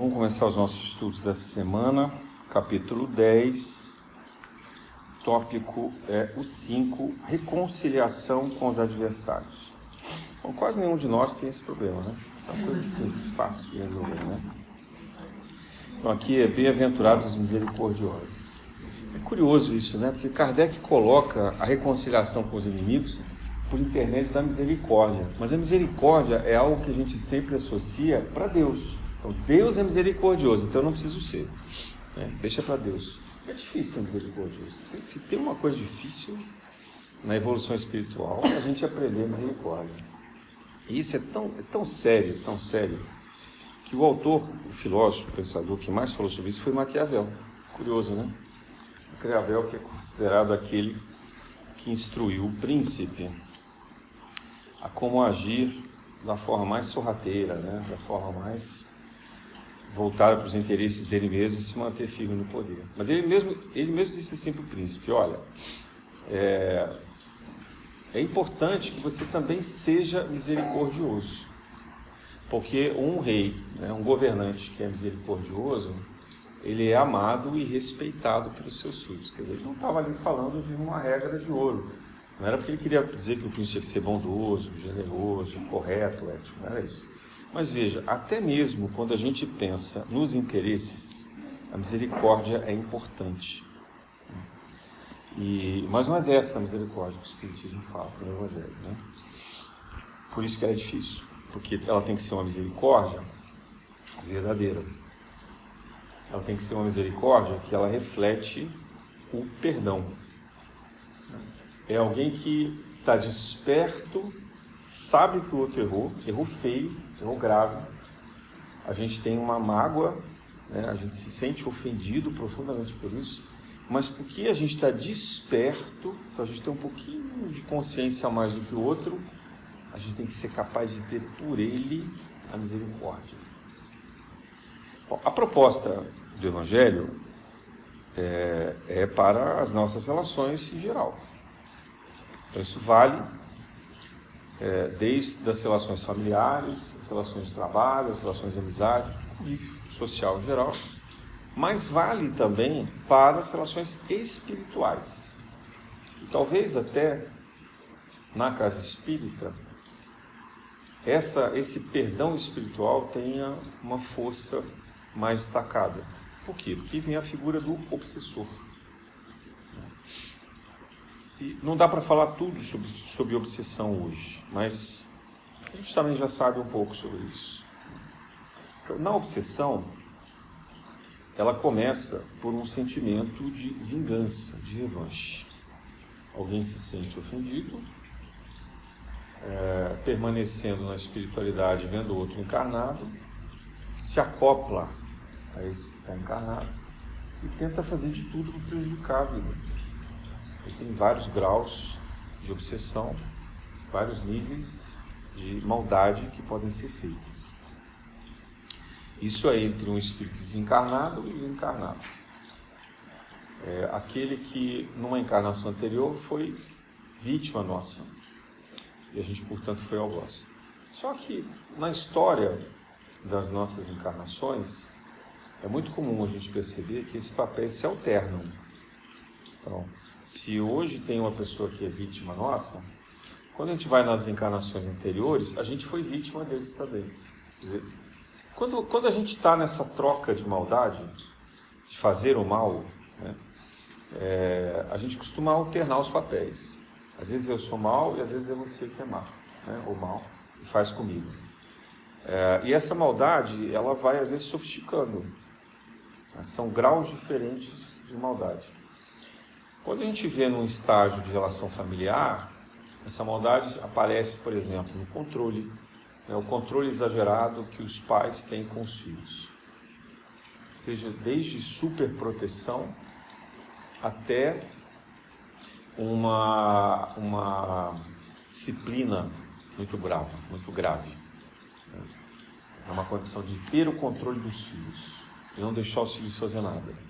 Vamos começar os nossos estudos dessa semana, capítulo 10, tópico é o 5, reconciliação com os adversários. Bom, quase nenhum de nós tem esse problema, né? É uma coisa simples, fácil de resolver, né? Então aqui é bem-aventurados os misericordiosos. É curioso isso, né? Porque Kardec coloca a reconciliação com os inimigos por intermédio da misericórdia. Mas a misericórdia é algo que a gente sempre associa para Deus. Então, Deus é misericordioso, então eu não preciso ser. Né? Deixa para Deus. É difícil ser misericordioso. Se tem uma coisa difícil na evolução espiritual, a gente aprender misericórdia. E isso é tão sério, que o autor, o filósofo, o pensador que mais falou sobre isso foi Maquiavel. Curioso, né? Maquiavel, que é considerado aquele que instruiu o príncipe a como agir da forma mais sorrateira, né? Da forma mais voltada para os interesses dele mesmo e se manter firme no poder. Mas ele mesmo disse assim para o príncipe: olha, é importante que você também seja misericordioso, porque um rei, né, um governante que é misericordioso, ele é amado e respeitado pelos seus súditos. Quer dizer, ele não estava ali falando de uma regra de ouro. Não era porque ele queria dizer que o príncipe tinha que ser bondoso, generoso, correto, ético, não era isso. Mas veja, até mesmo quando a gente pensa nos interesses, a misericórdia é importante. Mas não é dessa misericórdia que o Espiritismo fala no Evangelho, né? Por isso que ela é difícil, porque ela tem que ser uma misericórdia verdadeira. Ela tem que ser uma misericórdia que ela reflete o perdão. É alguém que está desperto, sabe que o outro errou feio, errou grave. A gente tem uma mágoa, né? A gente se sente ofendido profundamente por isso, mas porque a gente está desperto, então a gente tem um pouquinho de consciência a mais do que o outro, a gente tem que ser capaz de ter por ele a misericórdia. Bom, a proposta do Evangelho é para as nossas relações em geral. Então isso vale desde as relações familiares, as relações de trabalho, as relações de amizade, o convívio social em geral, mas vale também para as relações espirituais. E talvez até na casa espírita, esse perdão espiritual tenha uma força mais destacada. Por quê? Porque vem a figura do obsessor. E não dá para falar tudo sobre obsessão hoje, mas a gente também já sabe um pouco sobre isso. Na obsessão, ela começa por um sentimento de vingança, de revanche. Alguém se sente ofendido, permanecendo na espiritualidade, vendo o outro encarnado, se acopla a esse que está encarnado e tenta fazer de tudo para prejudicar a vida. Ele tem vários graus de obsessão, vários níveis de maldade que podem ser feitas. Isso é entre um espírito desencarnado e um encarnado. Aquele que, numa encarnação anterior, foi vítima nossa. E a gente, portanto, foi algoz. Só que, na história das nossas encarnações, é muito comum a gente perceber que esses papéis se alternam. Então, se hoje tem uma pessoa que é vítima nossa, quando a gente vai nas encarnações anteriores, a gente foi vítima deles também. Quer dizer, quando a gente está nessa troca de maldade, de fazer o mal, né, a gente costuma alternar os papéis. Às vezes eu sou mal e às vezes é você que é mal, né, ou mal, e faz comigo. E essa maldade, ela vai às vezes sofisticando. Né, são graus diferentes de maldade. Quando a gente vê num estágio de relação familiar, essa maldade aparece, por exemplo, no controle, né, o controle exagerado que os pais têm com os filhos. Seja desde superproteção até uma disciplina muito grave. É uma condição de ter o controle dos filhos, de não deixar os filhos fazer nada.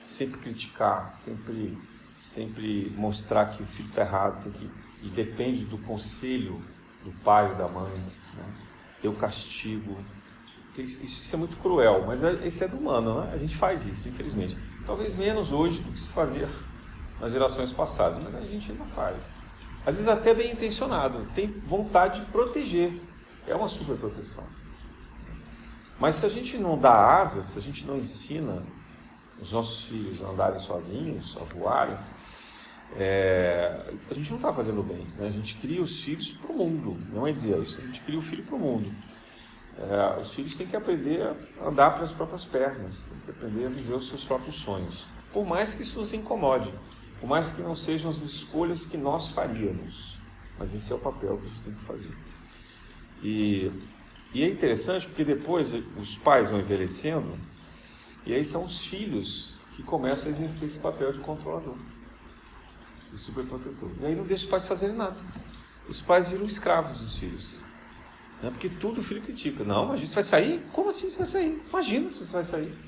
Sempre criticar, sempre mostrar que o filho está errado, e depende do conselho do pai ou da mãe, né? Ter o castigo, Isso é muito cruel, mas isso é do humano, né? A gente faz isso, infelizmente. Talvez menos hoje do que se fazia nas gerações passadas, mas a gente ainda faz. Às vezes até bem intencionado, tem vontade de proteger, é uma superproteção. Mas se a gente não dá asas, se a gente não ensina os nossos filhos a andarem sozinhos, a voarem, a gente não está fazendo bem, né? A gente cria os filhos para o mundo, não é dizer isso, a gente cria o filho para o mundo. Os filhos têm que aprender a andar pelas próprias pernas, têm que aprender a viver os seus próprios sonhos, por mais que isso nos incomode, por mais que não sejam as escolhas que nós faríamos, mas esse é o papel que a gente tem que fazer. E é interessante porque depois os pais vão envelhecendo e aí são os filhos que começam a exercer esse papel de controlador, de superprotetor. E aí não deixa os pais fazerem nada. Os pais viram escravos dos filhos. Né? Porque tudo o filho critica. Não, mas você vai sair? Como assim você vai sair? Imagina se você vai sair.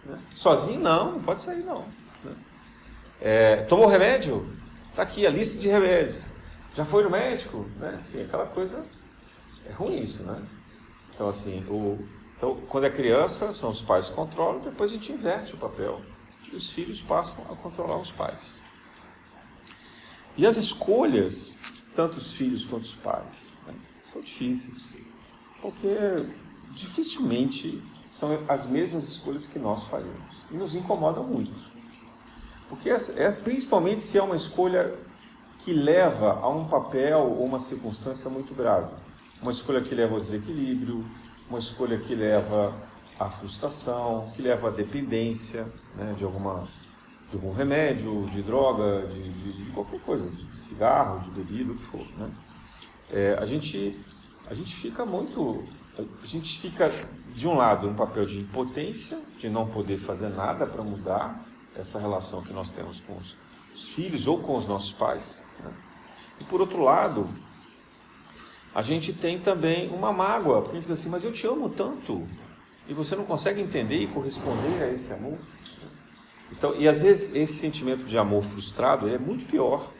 Né? Sozinho? Não pode sair não. Né? Tomou remédio? Está aqui a lista de remédios. Já foi no médico? Né? Assim, aquela coisa... É ruim isso, né? Então, assim, quando é criança, são os pais que controlam, depois a gente inverte o papel. E os filhos passam a controlar os pais. E as escolhas, tanto os filhos quanto os pais, né, são difíceis. Porque dificilmente são as mesmas escolhas que nós faríamos. E nos incomodam muito. Porque principalmente se é uma escolha que leva a um papel ou uma circunstância muito grave. Uma escolha que leva ao desequilíbrio, uma escolha que leva à frustração, que leva à dependência, né, de algum remédio, de droga, de qualquer coisa, de cigarro, de bebida, o que for. Né? A gente fica de um lado um papel de impotência, de não poder fazer nada para mudar essa relação que nós temos com os filhos ou com os nossos pais. Né? E por outro lado, a gente tem também uma mágoa, porque a gente diz assim, mas eu te amo tanto, e você não consegue entender e corresponder a esse amor. Então, e às vezes esse sentimento de amor frustrado é muito pior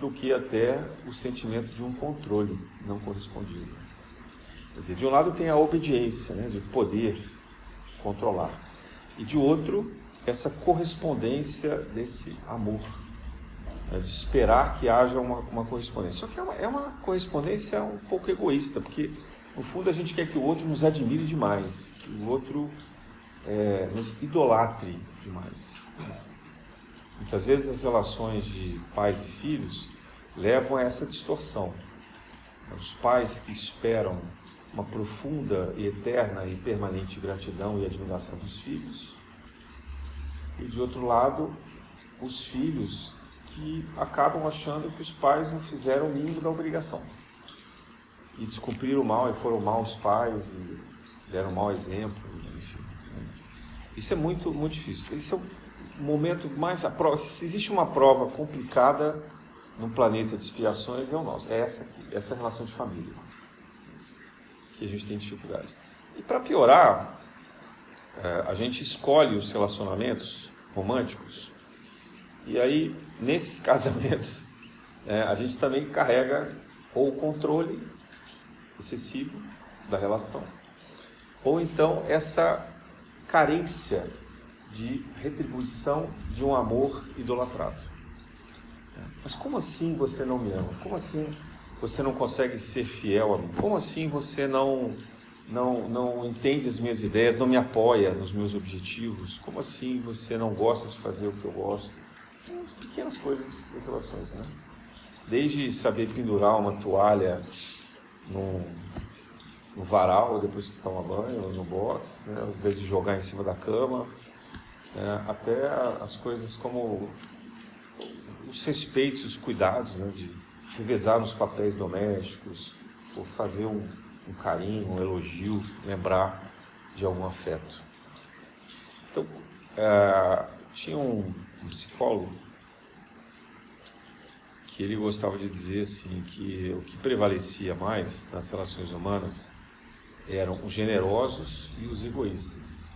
do que até o sentimento de um controle não correspondido. Quer dizer, de um lado tem a obediência, né, de poder controlar, e de outro, essa correspondência desse amor, de esperar que haja uma correspondência. Só que é uma correspondência um pouco egoísta, porque no fundo a gente quer que o outro nos admire demais, que o outro nos idolatre demais. Muitas vezes as relações de pais e filhos levam a essa distorção. Os pais que esperam uma profunda e eterna e permanente gratidão e admiração dos filhos, e de outro lado, os filhos que acabam achando que os pais não fizeram o mínimo da obrigação e descumpriram mal e foram maus pais e deram um mau exemplo, enfim. Isso é muito, muito difícil. Esse é o momento mais... Se existe uma prova complicada num planeta de expiações, é o nosso. É essa aqui, essa relação de família, que a gente tem dificuldade. E para piorar, a gente escolhe os relacionamentos românticos e aí, nesses casamentos, a gente também carrega ou o controle excessivo da relação, ou então essa carência de retribuição de um amor idolatrado. Mas como assim você não me ama? Como assim você não consegue ser fiel a mim? Como assim você não entende as minhas ideias, não me apoia nos meus objetivos? Como assim você não gosta de fazer o que eu gosto? São pequenas coisas das relações, né? Desde saber pendurar uma toalha no varal depois que toma banho, ou no box, né? Ao invés de jogar em cima da cama, né? Até as coisas como os respeitos, os cuidados, né? De revezar nos papéis domésticos, ou fazer um carinho, um elogio, lembrar de algum afeto. Então, tinha um psicólogo que ele gostava de dizer assim, que o que prevalecia mais nas relações humanas eram os generosos e os egoístas.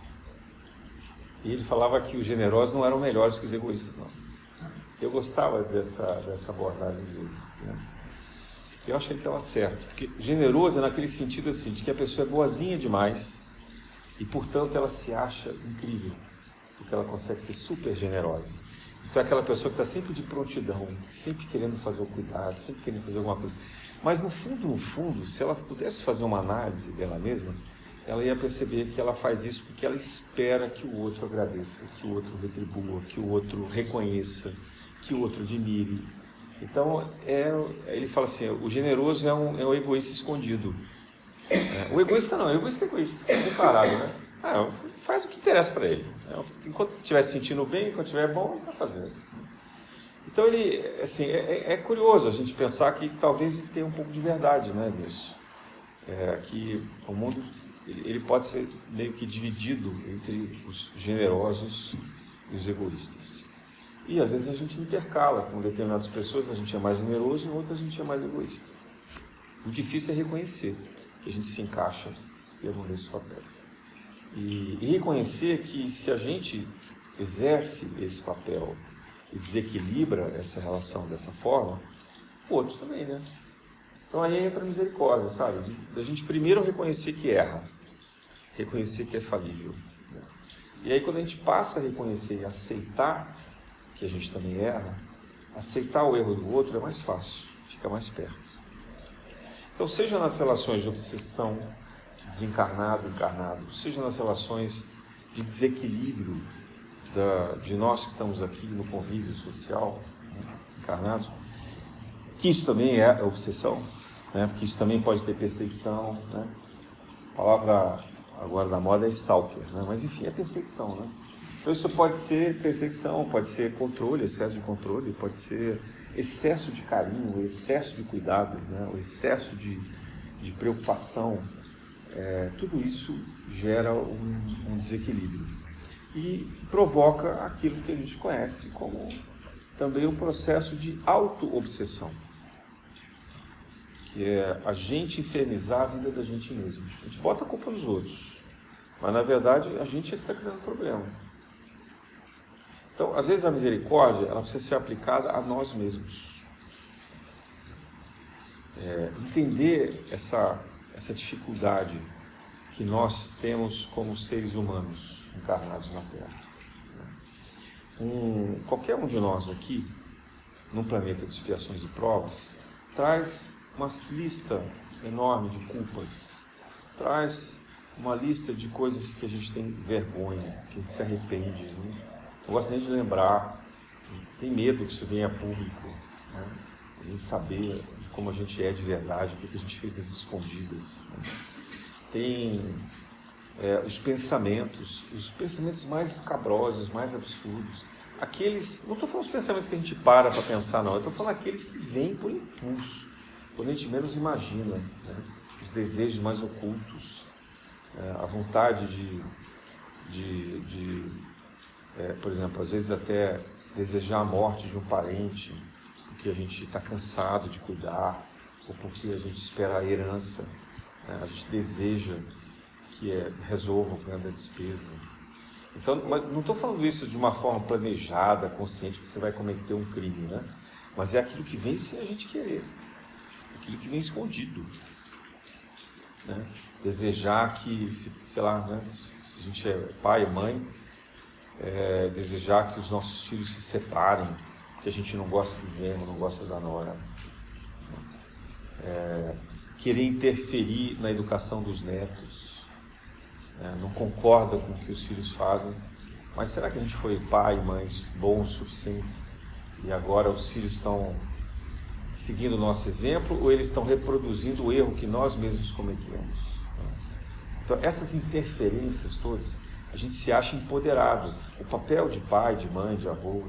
E ele falava que os generosos não eram melhores que os egoístas, não. Eu gostava dessa abordagem dele, né? Eu acho que ele estava certo, porque generoso é naquele sentido assim, de que a pessoa é boazinha demais, E, portanto, ela se acha incrível, porque ela consegue ser super generosa. Então é aquela pessoa que está sempre de prontidão, sempre querendo fazer o cuidado, sempre querendo fazer alguma coisa. Mas no fundo, se ela pudesse fazer uma análise dela mesma, ela ia perceber que ela faz isso porque ela espera que o outro agradeça, que o outro retribua, que o outro reconheça, que o outro admire. Então, ele fala assim, o generoso é um egoísta escondido. O egoísta não, o egoísta é egoísta, separado, né? Faz o que interessa para ele. Enquanto estiver se sentindo bem, enquanto estiver bom, ele está fazendo. Então, é curioso a gente pensar que talvez ele tenha um pouco de verdade, né, nisso. Que o mundo ele pode ser meio que dividido entre os generosos e os egoístas. E às vezes a gente intercala, com determinadas pessoas a gente é mais generoso e em outras a gente é mais egoísta. O difícil é reconhecer que a gente se encaixa em algum desses papéis. E reconhecer que se a gente exerce esse papel e desequilibra essa relação dessa forma, o outro também, né? Então aí entra a misericórdia, sabe? Da gente primeiro reconhecer que erra, reconhecer que é falível. Né? E aí quando a gente passa a reconhecer e aceitar que a gente também erra, aceitar o erro do outro é mais fácil, fica mais perto. Então seja nas relações de obsessão, desencarnado, encarnado, seja nas relações de desequilíbrio de nós que estamos aqui no convívio social, né, encarnados, que isso também é obsessão, né, porque isso também pode ter perseguição, né? A palavra agora da moda é stalker, né? Mas enfim, é perseguição, né? Então isso pode ser perseguição, pode ser controle, excesso de controle, pode ser excesso de carinho, excesso de cuidado, né? O excesso de preocupação. Tudo isso gera um desequilíbrio e provoca aquilo que a gente conhece como também um processo de auto-obsessão, que é a gente infernizar a vida da gente mesmo. A gente bota a culpa nos outros, mas na verdade a gente é que está criando problema. Então, às vezes a misericórdia ela precisa ser aplicada a nós mesmos. Entender essa dificuldade que nós temos como seres humanos encarnados na Terra. Qualquer um de nós aqui, num planeta de expiações e provas, traz uma lista enorme de culpas, traz uma lista de coisas que a gente tem vergonha, que a gente se arrepende, né? Não gosta nem de lembrar, tem medo que isso venha a público, né? A gente saber como a gente é de verdade, o que a gente fez às escondidas. Né? Tem os pensamentos mais escabrosos, mais absurdos. Aqueles, não estou falando os pensamentos que a gente para pensar, não. Eu estou falando aqueles que vêm por impulso, quando a gente menos imagina, né? Os desejos mais ocultos, a vontade por exemplo, às vezes até desejar a morte de um parente, porque a gente está cansado de cuidar, ou porque a gente espera a herança, né? A gente deseja que resolva o problema da despesa. Então, não estou falando isso de uma forma planejada, consciente, que você vai cometer um crime, né? Mas é aquilo que vem sem a gente querer, aquilo que vem escondido, né? Desejar que, sei lá, né? Se a gente é pai e mãe, desejar que os nossos filhos se separem, porque a gente não gosta do genro, não gosta da nora, querer interferir na educação dos netos, não concorda com o que os filhos fazem, mas será que a gente foi pai e mães bons o suficiente e agora os filhos estão seguindo o nosso exemplo ou eles estão reproduzindo o erro que nós mesmos cometemos? Então essas interferências todas, a gente se acha empoderado. O papel de pai, de mãe, de avô,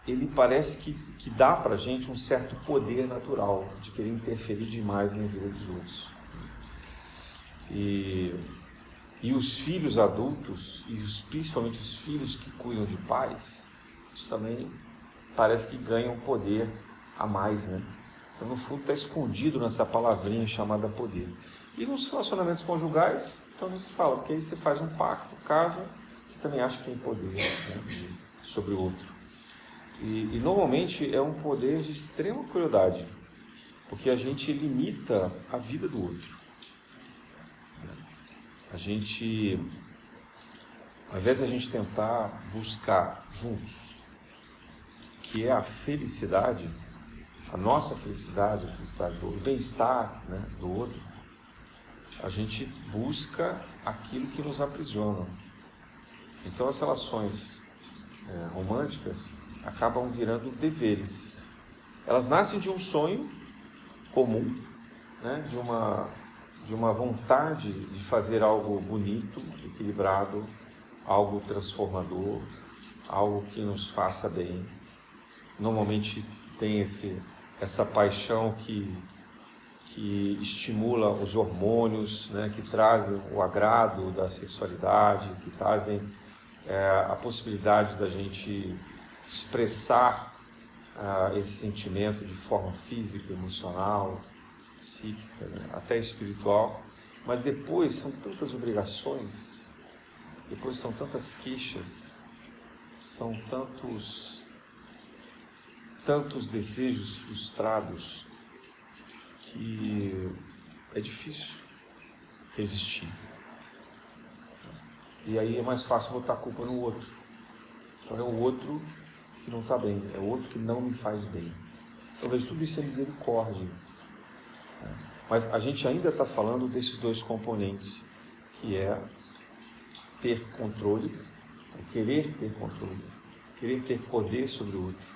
ele parece que dá para a gente um certo poder natural de querer interferir demais na vida dos outros. E os filhos adultos, principalmente os filhos que cuidam de pais, isso também parece que ganham poder a mais, né? Então, no fundo, está escondido nessa palavrinha chamada poder. E nos relacionamentos conjugais, então não se fala, porque aí você faz um pacto, casa, você também acha que tem poder, né, sobre o outro. E normalmente é um poder de extrema crueldade, porque a gente limita a vida do outro. ao invés de a gente tentar buscar juntos, que é a felicidade, a nossa felicidade, a felicidade do outro, o bem-estar, né, do outro, a gente busca aquilo que nos aprisiona. Então as relações românticas acabam virando deveres. Elas nascem de um sonho comum, né, de uma vontade de fazer algo bonito, equilibrado, algo transformador, algo que nos faça bem. Normalmente tem essa paixão que estimula os hormônios, né, que trazem o agrado da sexualidade, que trazem a possibilidade da gente expressar esse sentimento de forma física, emocional, psíquica, né, até espiritual. Mas depois são tantas obrigações, depois são tantas queixas, são tantos desejos frustrados, que é difícil resistir. E aí é mais fácil botar a culpa no outro. Então é o outro que não está bem, é o outro que não me faz bem. Talvez tudo isso é misericórdia. Mas a gente ainda está falando desses dois componentes, que é ter controle, querer ter controle, querer ter poder sobre o outro,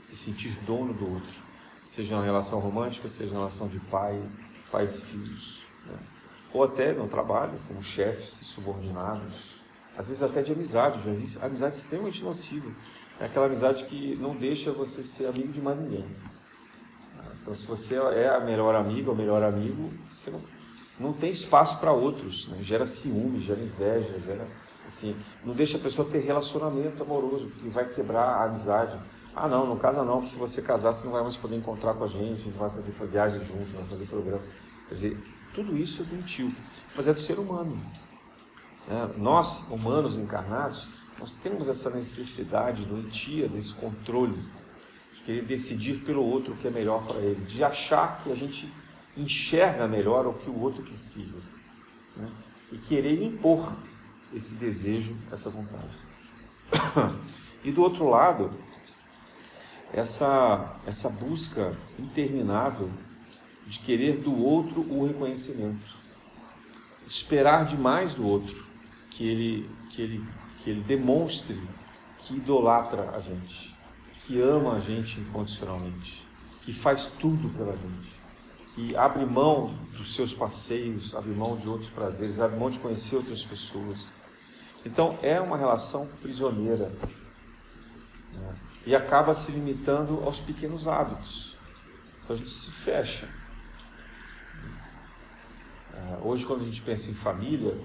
se sentir dono do outro, seja na relação romântica, seja na relação de pais e filhos, né? Ou até no trabalho, como chefes e subordinados, às vezes até de amizade, já vi amizade extremamente nociva, é aquela amizade que não deixa você ser amigo de mais ninguém. Então, se você é a melhor amiga ou o melhor amigo, você não tem espaço para outros, né? Gera ciúme, gera inveja, assim, não deixa a pessoa ter relacionamento amoroso, porque vai quebrar a amizade. Ah, não casa não, porque se você casar, você não vai mais poder encontrar com a gente não vai fazer viagem junto, não vai fazer programa. Quer dizer, tudo isso é doentio, mas é do ser humano. Nós, humanos encarnados, nós temos essa necessidade doentia desse controle, de querer decidir pelo outro o que é melhor para ele, de achar que a gente enxerga melhor o que o outro precisa, né? E querer impor esse desejo, essa vontade. E do outro lado, essa busca interminável de querer do outro o reconhecimento, esperar demais do outro que ele demonstre que idolatra a gente, que ama a gente incondicionalmente, que faz tudo pela gente, que abre mão dos seus passeios, abre mão de outros prazeres, abre mão de conhecer outras pessoas. Então é uma relação prisioneira, né? E acaba se limitando aos pequenos hábitos. Então a gente se fecha. Hoje, quando a gente pensa em família,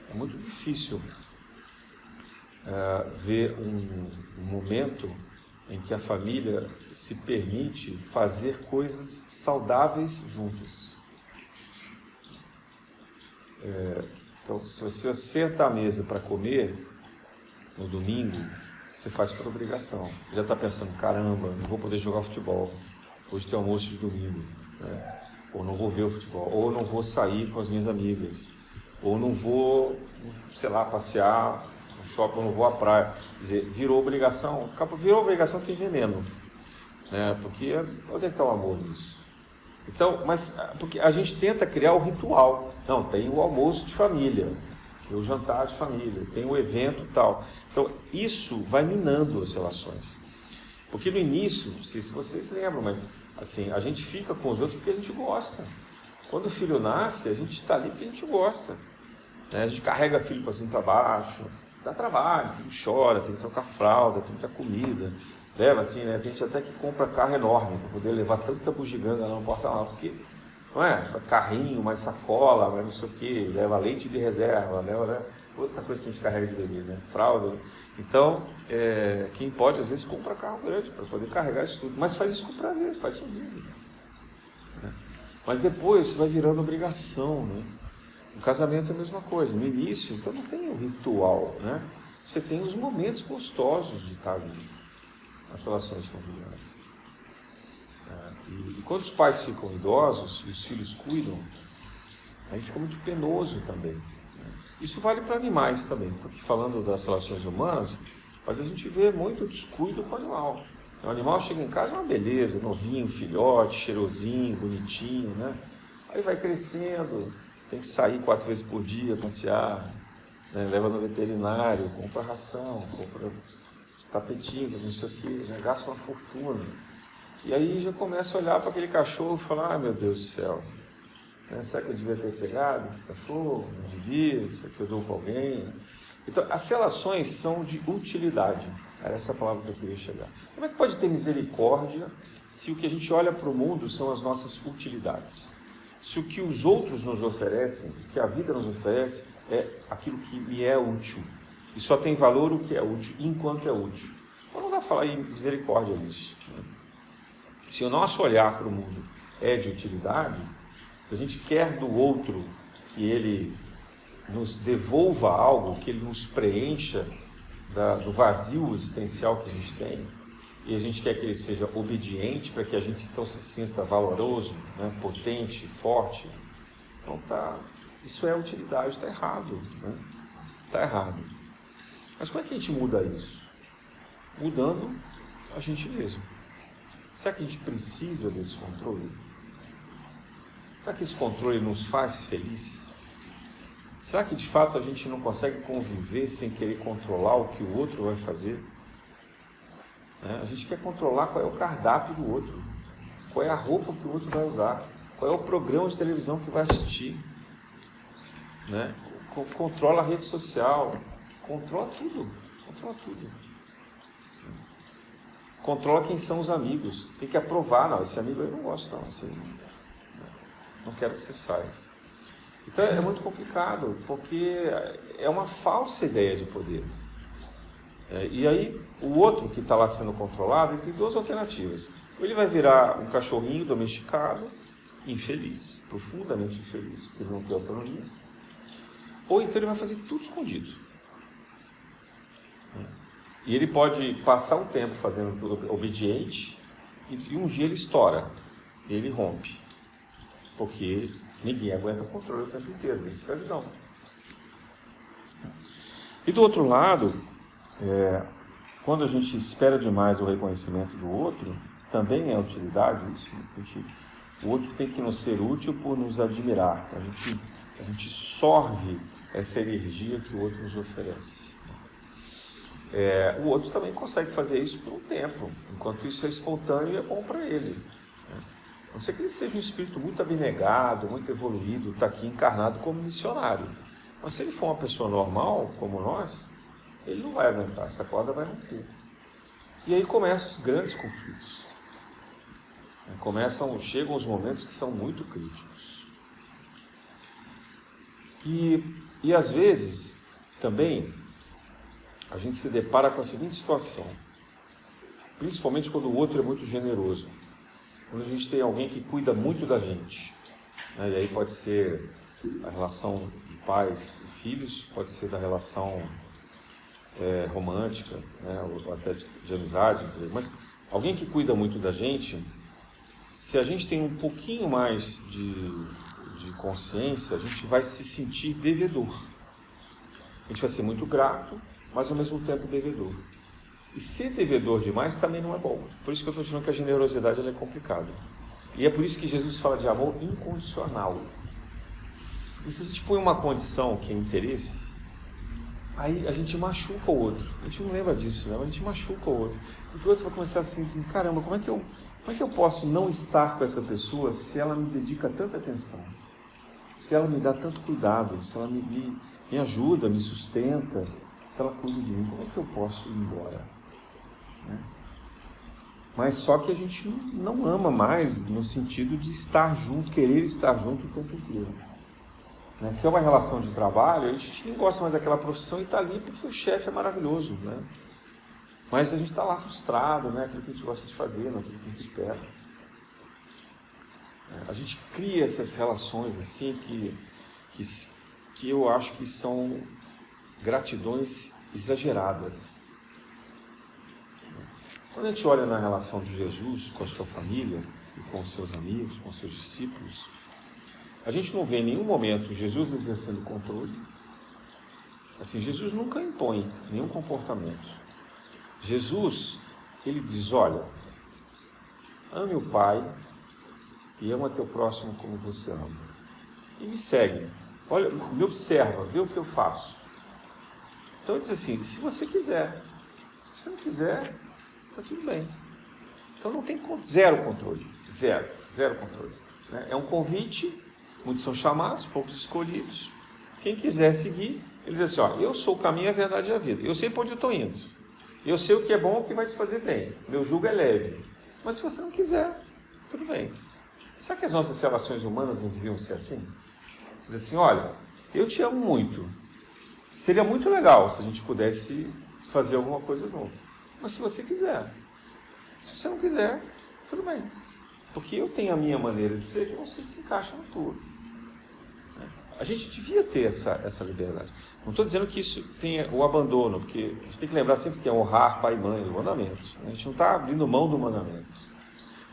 é muito difícil ver um momento em que a família se permite fazer coisas saudáveis juntas. Então, se você senta à mesa para comer no domingo, você faz por obrigação. Já está pensando, caramba, não vou poder jogar futebol, hoje tem almoço de domingo, né? Ou não vou ver o futebol, ou não vou sair com as minhas amigas, ou não vou, sei lá, passear no shopping, ou não vou à praia. Quer dizer, virou obrigação, tem veneno, né? Porque onde é que está o amor nisso? Então, mas porque a gente tenta criar o ritual. Não, tem o almoço de família, tem o jantar de família, tem o evento tal. Então, isso vai minando as relações. Porque no início, não sei se vocês lembram, mas assim, a gente fica com os outros porque a gente gosta. Quando o filho nasce, a gente está ali porque a gente gosta, né? A gente carrega filho para cima e para baixo, dá trabalho, o filho chora, tem que trocar fralda, tem que dar comida. Leva assim, né? Tem gente até que compra carro enorme para poder levar tanta bugiganga lá no porta-malas, porque não é? Carrinho, mais sacola, mais não sei o que, leva leite de reserva, leva outra coisa que a gente carrega de bebê, né? Fralda. Então, quem pode, às vezes, compra carro grande para poder carregar isso tudo, mas faz isso com prazer, faz sorriso, né? Mas depois isso vai virando obrigação, né? O casamento é a mesma coisa. No início, então, não tem o ritual, né? Você tem os momentos gostosos de estar junto, as relações familiares. E quando os pais ficam idosos e os filhos cuidam, aí fica muito penoso também, né? Isso vale para animais também. Estou aqui falando das relações humanas, mas a gente vê muito descuido com o animal. O animal chega em casa, é uma beleza, novinho, filhote, cheirosinho, bonitinho, né? Aí vai crescendo, tem que sair 4 vezes por dia, passear, né? Leva no veterinário, compra ração, compra tapetinho, não sei o quê, já gasta uma fortuna. E aí já começa a olhar para aquele cachorro e falar, meu Deus do céu, né? Será que eu devia ter pegado esse cachorro? Não devia, será que eu dou para alguém? Então, as relações são de utilidade. Era essa palavra que eu queria chegar. Como é que pode ter misericórdia se o que a gente olha para o mundo são as nossas utilidades? Se o que os outros nos oferecem, o que a vida nos oferece, é aquilo que me é útil. E só tem valor o que é útil, enquanto é útil. Então não dá para falar em misericórdia nisso. Né? Se o nosso olhar para o mundo é de utilidade, se a gente quer do outro que ele nos devolva algo, que ele nos preencha do vazio existencial que a gente tem, e a gente quer que ele seja obediente para que a gente então se sinta valoroso, né, potente, forte, então isso é utilidade, está errado, né? Está errado. Mas como é que a gente muda isso? Mudando a gente mesmo. Será que a gente precisa desse controle? Será que esse controle nos faz feliz? Será que de fato a gente não consegue conviver sem querer controlar o que o outro vai fazer? A gente quer controlar qual é o cardápio do outro, qual é a roupa que o outro vai usar, qual é o programa de televisão que vai assistir, né? Controla a rede social, controla tudo. Controla quem são os amigos, tem que aprovar, não, esse amigo eu não gosto não, esse aí não quero que você saia. Então é muito complicado, porque é uma falsa ideia de poder. E aí o outro que está lá sendo controlado, ele tem 2 alternativas. Ou ele vai virar um cachorrinho domesticado, infeliz, profundamente infeliz, porque ele não tem autonomia. Ou então ele vai fazer tudo escondido. E ele pode passar um tempo fazendo tudo obediente, e um dia ele estoura, ele rompe. Porque ninguém aguenta o controle o tempo inteiro, é escravidão. E do outro lado, quando a gente espera demais o reconhecimento do outro, também é utilidade isso. O outro tem que nos ser útil por nos admirar. A gente sorve essa energia que o outro nos oferece. O outro também consegue fazer isso por um tempo, enquanto isso é espontâneo e é bom para ele. A não ser que ele seja um espírito muito abnegado, muito evoluído, está aqui encarnado como missionário. Mas se ele for uma pessoa normal, como nós, ele não vai aguentar, essa corda vai romper. E aí começam os grandes conflitos. Chegam os momentos que são muito críticos. E às vezes, também, a gente se depara com a seguinte situação, principalmente quando o outro é muito generoso. Quando a gente tem alguém que cuida muito da gente, né? E aí pode ser a relação de pais e filhos, pode ser da relação romântica, né? Ou até de amizade, mas alguém que cuida muito da gente, se a gente tem um pouquinho mais de consciência, a gente vai se sentir devedor. A gente vai ser muito grato, mas ao mesmo tempo devedor. E ser devedor demais também não é bom. Por isso que eu estou dizendo que a generosidade ela é complicada. E é por isso que Jesus fala de amor incondicional. E se a gente põe uma condição que é interesse, aí a gente machuca o outro. A gente não lembra disso, né? Mas a gente machuca o outro. Porque o outro vai começar assim, caramba, como é que eu posso não estar com essa pessoa se ela me dedica tanta atenção? Se ela me dá tanto cuidado, se ela me ajuda, me sustenta, se ela cuida de mim, como é que eu posso ir embora? Mas só que a gente não ama mais no sentido de estar junto, querer estar junto o tempo inteiro. Se é uma relação de trabalho, a gente nem gosta mais daquela profissão e está ali porque o chefe é maravilhoso, né? Mas a gente está lá frustrado, né? Aquilo que a gente gosta de fazer, naquilo que a gente espera. A gente cria essas relações assim que eu acho que são gratidões exageradas. Quando a gente olha na relação de Jesus com a sua família, e com os seus amigos, com os seus discípulos, a gente não vê em nenhum momento Jesus exercendo controle, Assim, Jesus nunca impõe nenhum comportamento. Jesus, ele diz, olha, ame o Pai e ama teu próximo como você ama. E me segue. Olha, me observa, vê o que eu faço. Então ele diz assim, se você quiser. Se você não quiser, está tudo bem. Então não tem zero controle. Zero controle. Né? É um convite, muitos são chamados, poucos escolhidos. Quem quiser seguir, ele diz assim, ó, eu sou o caminho, a verdade e a vida. Eu sei para onde eu estou indo. Eu sei o que é bom, o que vai te fazer bem. Meu jugo é leve. Mas se você não quiser, tudo bem. Será que as nossas relações humanas não deviam ser assim? Diz assim, olha, eu te amo muito. Seria muito legal se a gente pudesse fazer alguma coisa junto. Mas se você quiser. Se você não quiser, tudo bem. Porque eu tenho a minha maneira de ser que você se encaixa na tua. A gente devia ter essa liberdade. Não estou dizendo que isso tenha o abandono, porque a gente tem que lembrar sempre que é honrar pai e mãe, o mandamento. A gente não está abrindo mão do mandamento.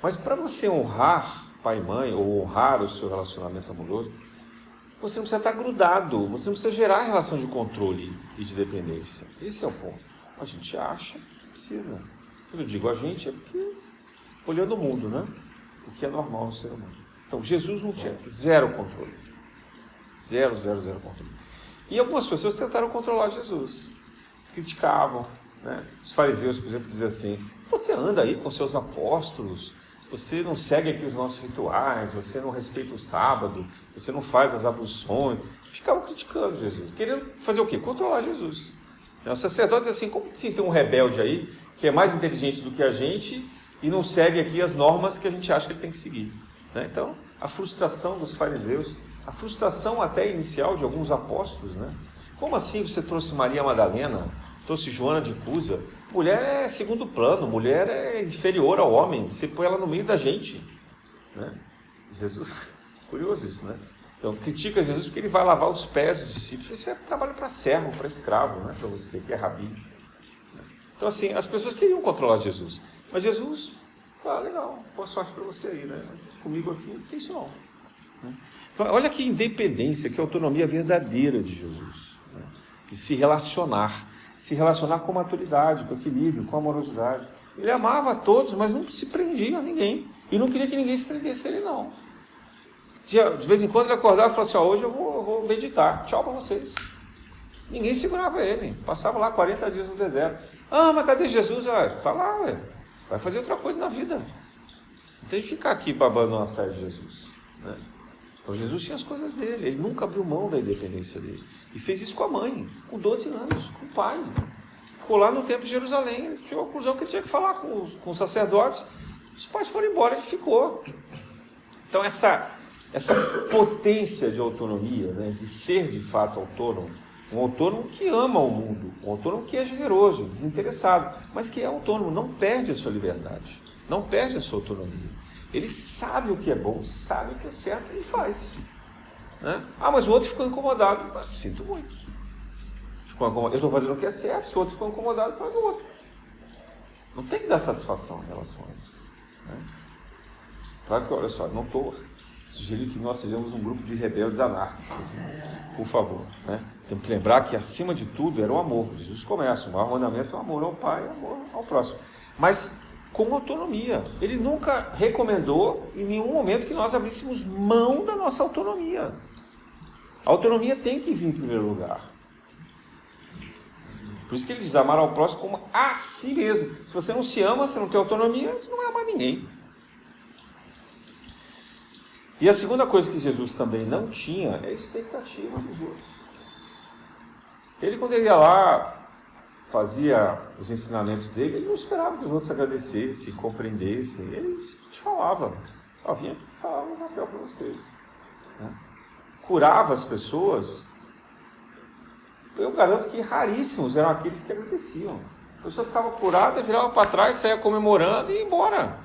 Mas para você honrar pai e mãe, ou honrar o seu relacionamento amoroso, você não precisa estar grudado, você não precisa gerar relação de controle e de dependência. Esse é o ponto. A gente acha que precisa. Quando eu digo a gente, é porque olhando o mundo, né? O que é normal no ser humano. Então, Jesus não tinha zero controle. Zero controle. E algumas pessoas tentaram controlar Jesus. Criticavam, né? Os fariseus, por exemplo, diziam assim, você anda aí com seus apóstolos, você não segue aqui os nossos rituais, você não respeita o sábado, você não faz as abluções. Ficavam criticando Jesus, querendo fazer o quê? Controlar Jesus. Os sacerdotes dizem assim, como se tem um rebelde aí, que é mais inteligente do que a gente e não segue aqui as normas que a gente acha que ele tem que seguir. Né? Então, a frustração dos fariseus, a frustração até inicial de alguns apóstolos, né? Como assim você trouxe Maria Madalena, trouxe Joana de Cusa? Mulher é segundo plano, mulher é inferior ao homem, você põe ela no meio da gente. Né? Jesus, curioso isso, né? Então, critica Jesus porque ele vai lavar os pés dos discípulos. Isso é trabalho para servo, para escravo, né? Para você que é rabi. Então, assim, as pessoas queriam controlar Jesus. Mas Jesus, legal, boa sorte para você aí, né? Mas comigo aqui não tem isso não. Então, olha que independência, que autonomia verdadeira de Jesus. Né? E se relacionar com maturidade, com equilíbrio, com amorosidade. Ele amava a todos, mas não se prendia a ninguém. E não queria que ninguém se prendesse a ele, não. De vez em quando ele acordava e falava assim, hoje eu vou meditar, tchau para vocês. Ninguém segurava ele, passava lá 40 dias no deserto. Mas cadê Jesus? Está lá, ué. Vai fazer outra coisa na vida. Não tem que ficar aqui babando uma saia de Jesus. Né? Então Jesus tinha as coisas dele, ele nunca abriu mão da independência dele. E fez isso com a mãe, com 12 anos, com o pai. Ficou lá no templo de Jerusalém, ele chegou à conclusão que ele tinha que falar com os sacerdotes. Os pais foram embora, ele ficou. Então essa potência de autonomia, né, de ser de fato autônomo, um autônomo que ama o mundo, um autônomo que é generoso, desinteressado, mas que é autônomo, não perde a sua liberdade, não perde a sua autonomia. Ele sabe o que é bom, sabe o que é certo e faz. Né? Mas o outro ficou incomodado. Sinto muito. Eu estou fazendo o que é certo, se o outro ficou incomodado, faz o outro. Não tem que dar satisfação em relação a isso. Né? Claro que, olha só, não estou sugerindo que nós sejamos um grupo de rebeldes anárquicos. Por favor. Né? Temos que lembrar que, acima de tudo, era o amor. Jesus começa, o maior mandamento é o amor ao Pai e o amor ao próximo. Mas com autonomia. Ele nunca recomendou em nenhum momento que nós abríssemos mão da nossa autonomia. A autonomia tem que vir em primeiro lugar. Por isso que ele diz, amar ao próximo como a si mesmo. Se você não se ama, você não tem autonomia, você não vai amar ninguém. E a segunda coisa que Jesus também não tinha é a expectativa dos outros. Ele, quando ele ia lá, fazia os ensinamentos dele, ele não esperava que os outros agradecessem, compreendessem. Ele simplesmente falava, vinha aqui e falava um papel para vocês. Né? Curava as pessoas. Eu garanto que raríssimos eram aqueles que agradeciam. A pessoa ficava curada, virava para trás, saía comemorando e ia embora.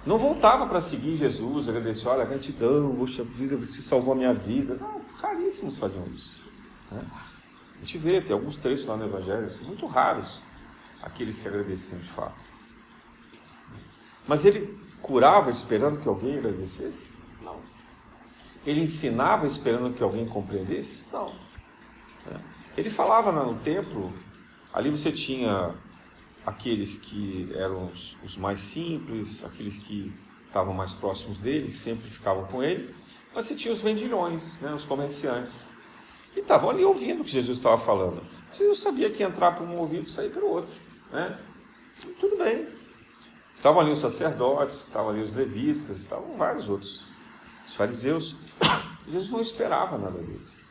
Não voltava para seguir Jesus, agradecer, olha, gratidão, poxa vida, você salvou a minha vida. Não, raríssimos faziam isso. Né? A gente vê, tem alguns trechos lá no Evangelho, são muito raros aqueles que agradeciam de fato. Mas ele curava esperando que alguém agradecesse? Não. Ele ensinava esperando que alguém compreendesse? Não. Ele falava no templo, ali você tinha aqueles que eram os mais simples, aqueles que estavam mais próximos dele, sempre ficavam com ele, mas você tinha os vendilhões, né, os comerciantes, e estavam ali ouvindo o que Jesus estava falando. Jesus sabia que ia entrar por um ouvido e sair pelo outro, né? E tudo bem. Estavam ali os sacerdotes, estavam ali os levitas, estavam vários outros. Os fariseus. Jesus não esperava nada deles.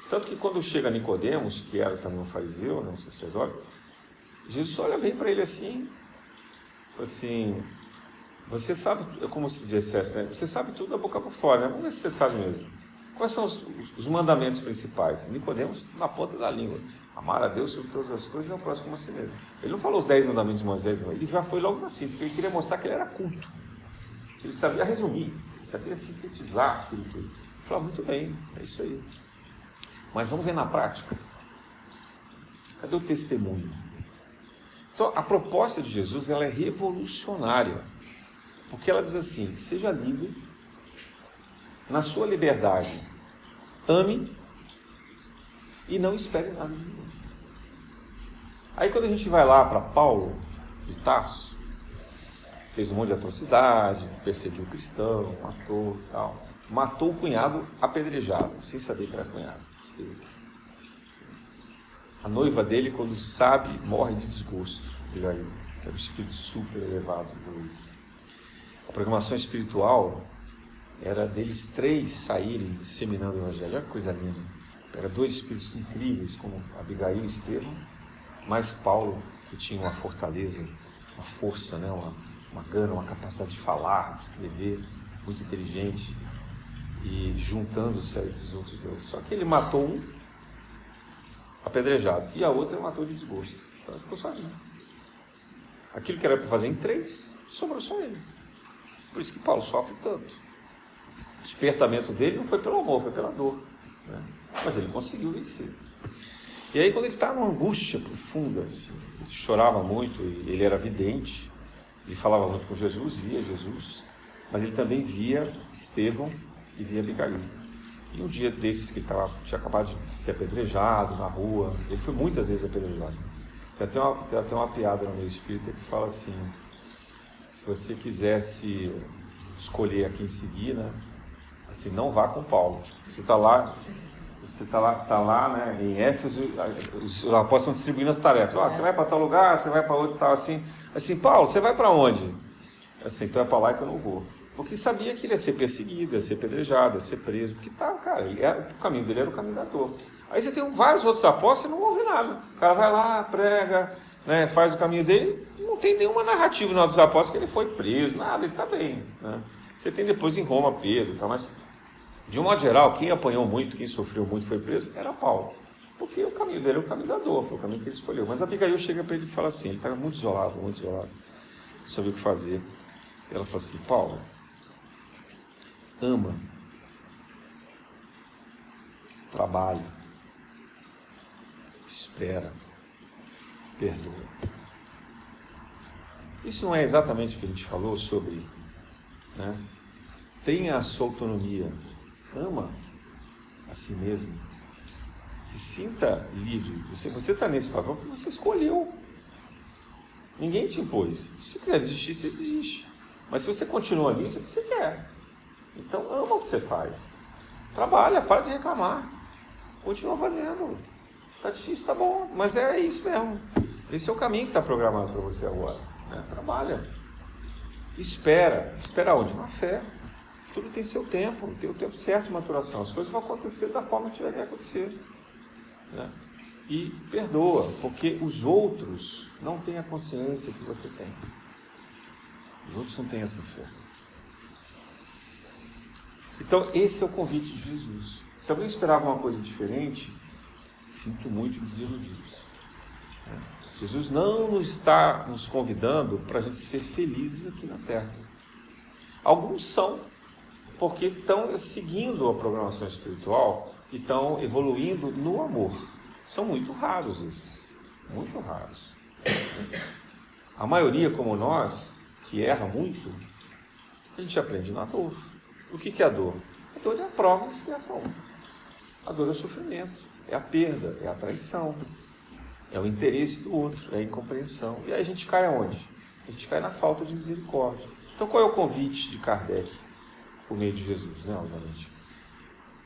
Tanto que quando chega Nicodemos, que era também um fariseu, né, um sacerdote, Jesus olha bem para ele assim, você sabe, é como se dissesse, né? Você sabe tudo da boca para fora, né? Vamos ver se você sabe mesmo. Quais são os mandamentos principais? Nicodemos na ponta da língua. Amar a Deus sobre todas as coisas e ao próximo como a si mesmo. Ele não falou os 10 mandamentos de Moisés, não. Ele já foi logo na síntese, porque ele queria mostrar que ele era culto. Que ele sabia resumir, ele sabia sintetizar aquilo tudo. Ele falou, muito bem, é isso aí. Mas vamos ver na prática. Cadê o testemunho? Então, a proposta de Jesus, ela é revolucionária. Porque ela diz assim, seja livre, na sua liberdade, ame e não espere nada de ninguém. Aí quando a gente vai lá para Paulo de Tarso, fez um monte de atrocidade, perseguiu o cristão, matou o cunhado apedrejado, sem saber que era cunhado. A noiva dele, quando sabe, morre de desgosto, que era um espírito super elevado. A programação espiritual era deles 3 saírem disseminando o evangelho. Olha que coisa linda. Era 2 espíritos incríveis, como Abigail e Estevão, mais Paulo, que tinha uma fortaleza, uma força, né? uma gana, uma capacidade de falar, de escrever, muito inteligente, e juntando-se a esses outros 2. Só que ele matou um apedrejado, e a outra matou de desgosto. Então ele ficou sozinho. Aquilo que era para fazer em 3, sobrou só ele. Por isso que Paulo sofre tanto. O despertamento dele não foi pelo amor, foi pela dor, né? Mas ele conseguiu vencer. E aí quando ele está numa angústia profunda, assim, ele chorava muito, ele era vidente, ele falava muito com Jesus, via Jesus, mas ele também via Estevão e via Abigail. E um dia desses que ele tinha acabado de ser apedrejado na rua, ele foi muitas vezes apedrejado. Tem até uma piada no meio espírita que fala assim, se você quisesse escolher a quem seguir, né, assim, não vá com Paulo. Você está lá, né, em Éfeso, os apóstolos estão distribuindo as tarefas. Você vai para tal lugar, você vai para outro, tal, assim. Assim, Paulo, você vai para onde? Assim, então é para lá que eu não vou. Porque sabia que ele ia ser perseguido, ia ser apedrejado, ia ser preso. Porque o caminho dele era o caminho da dor. Aí você tem vários outros apóstolos, você não ouve nada. O cara vai lá, prega, né, faz o caminho dele, não tem nenhuma narrativa no dos apóstolos que ele foi preso, nada, ele está bem, né? Você tem depois em Roma Pedro, tá? Mas de um modo geral, quem apanhou muito, quem sofreu muito, foi preso, era Paulo. Porque o caminho dele é o caminho da dor, foi o caminho que ele escolheu. Mas a Abigail chega para ele e fala assim, ele estava muito isolado, não sabia o que fazer. E ela fala assim, Paulo, ama, trabalha, espera, perdoa. Isso não é exatamente o que a gente falou sobre, né? Tenha a sua autonomia, ama a si mesmo, se sinta livre. Você está nesse papel porque você escolheu. Ninguém te impôs. Se você quiser desistir, você desiste. Mas se você continua nisso, é porque você quer. Então ama o que você faz. Trabalha, para de reclamar. Continua fazendo. Está difícil, está bom, mas é isso mesmo. Esse é o caminho que está programado para você agora, né? Trabalha. Espera. Espera onde? Na fé. Tudo tem seu tempo, tem o tempo certo de maturação. As coisas vão acontecer da forma que tiver que acontecer, né? E perdoa, porque os outros não têm a consciência que você tem. Os outros não têm essa fé. Então, esse é o convite de Jesus. Se alguém esperava uma coisa diferente, sinto muito desiludidos. Jesus não nos está nos convidando para a gente ser felizes aqui na Terra. Alguns são, porque estão seguindo a programação espiritual e estão evoluindo no amor. São muito raros esses, muito raros. A maioria, como nós, que erra muito, a gente aprende na dor. O que é a dor? A dor é a prova e a expiação. A dor é o sofrimento, é a perda, é a traição, é o interesse do outro, é a incompreensão. E aí a gente cai aonde? A gente cai na falta de misericórdia. Então qual é o convite de Kardec, por meio de Jesus, né, obviamente?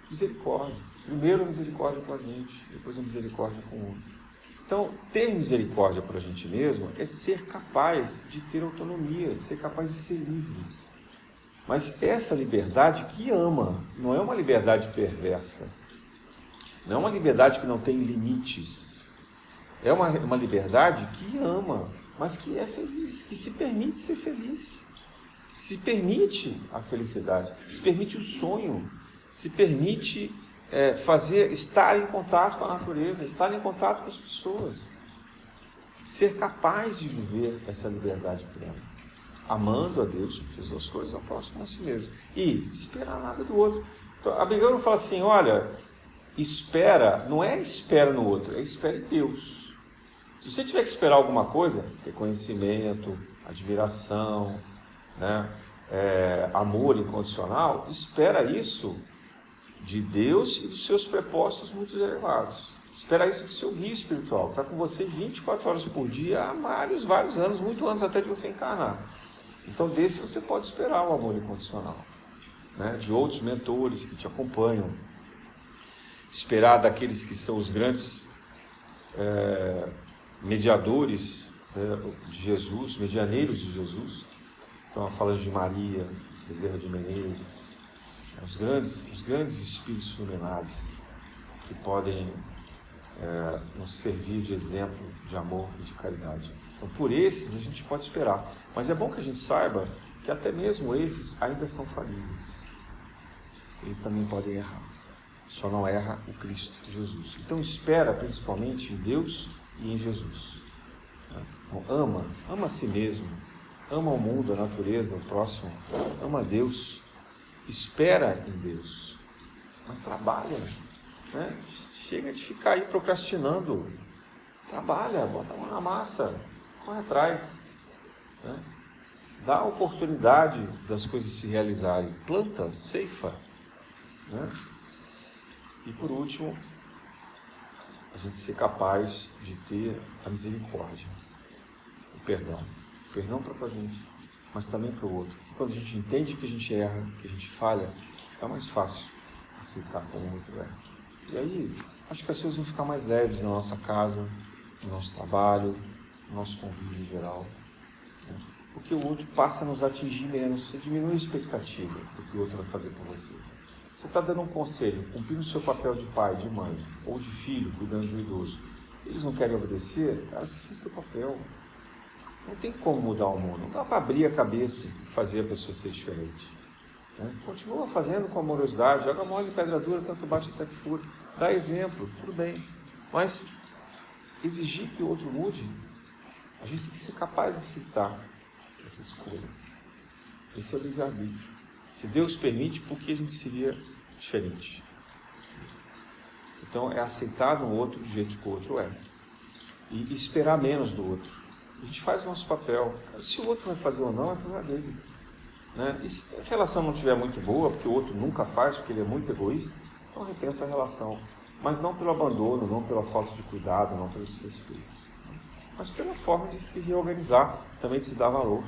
Misericórdia. Primeiro a misericórdia com a gente, depois a misericórdia com o outro. Então, ter misericórdia por a gente mesmo é ser capaz de ter autonomia, ser capaz de ser livre. Mas essa liberdade que ama, não é uma liberdade perversa. Não é uma liberdade que não tem limites. É uma liberdade que ama, mas que é feliz, que se permite ser feliz. Se permite a felicidade, se permite o sonho, se permite estar em contato com a natureza, estar em contato com as pessoas. Ser capaz de viver essa liberdade plena. Amando a Deus, todas as coisas ao próximo a si mesmo. E esperar nada do outro. Então, Abigail não fala assim, olha, espera, não é espera no outro, é espera em Deus. Se você tiver que esperar alguma coisa, reconhecimento, admiração, né, amor incondicional, espera isso de Deus e dos seus propósitos muito elevados. Espera isso do seu guia espiritual, que está com você 24 horas por dia há vários anos, muito antes até de você encarnar. Então desse você pode esperar o amor incondicional, né, de outros mentores que te acompanham, esperar daqueles que são os grandes mediadores de Jesus, medianeiros de Jesus. Então, falando de Maria, Bezerra de Menezes, os grandes espíritos iluminados que podem nos servir de exemplo de amor e de caridade. Então, por esses a gente pode esperar. Mas é bom que a gente saiba que até mesmo esses ainda são falíveis. Eles também podem errar. Só não erra o Cristo Jesus. Então, espera principalmente em Deus e em Jesus. Então, ama a si mesmo. Ama o mundo, a natureza, o próximo. Ama a Deus. Espera em Deus. Mas trabalha. Né? Chega de ficar aí procrastinando. Trabalha, bota a mão na massa. Corre atrás. Né? Dá a oportunidade das coisas se realizarem. Planta, ceifa. Né? E por último, a gente ser capaz de ter a misericórdia. O perdão. O perdão para a gente, mas também para o outro. Porque quando a gente entende que a gente erra, que a gente falha, fica mais fácil aceitar como o outro erra. E aí, acho que as coisas vão ficar mais leves na nossa casa, no nosso trabalho, no nosso convívio em geral. Né? Porque o outro passa a nos atingir menos, você diminui a expectativa do que o outro vai fazer por você. Você está dando um conselho, cumprindo o seu papel de pai, de mãe, ou de filho, cuidando de um idoso. Eles não querem obedecer, cara, você fez o seu papel. Não tem como mudar o mundo, não dá para abrir a cabeça e fazer a pessoa ser diferente. Né? Continua fazendo com amorosidade, joga mole em pedra dura, tanto bate até que fura. Dá exemplo, tudo bem. Mas exigir que o outro mude, a gente tem que ser capaz de aceitar essa escolha. Esse é o livre-arbítrio. Se Deus permite, por que a gente seria diferente? Então é aceitar no outro do jeito que o outro é. E esperar menos do outro. A gente faz o nosso papel. Se o outro vai fazer ou não, é problema dele. Né? E se a relação não estiver muito boa, porque o outro nunca faz, porque ele é muito egoísta, então repensa a relação. Mas não pelo abandono, não pela falta de cuidado, não pelo desrespeito. Mas pela forma de se reorganizar, também de se dar valor,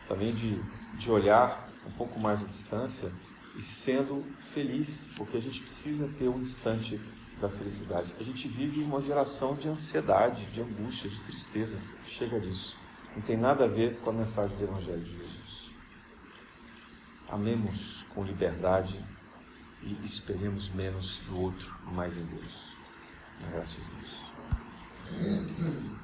também de olhar um pouco mais à distância e sendo feliz, porque a gente precisa ter um instante da felicidade. A gente vive uma geração de ansiedade, de angústia, de tristeza. Chega disso. Não tem nada a ver com a mensagem do Evangelho de Jesus. Amemos com liberdade e esperemos menos do outro, mais em Deus. Graças a Deus.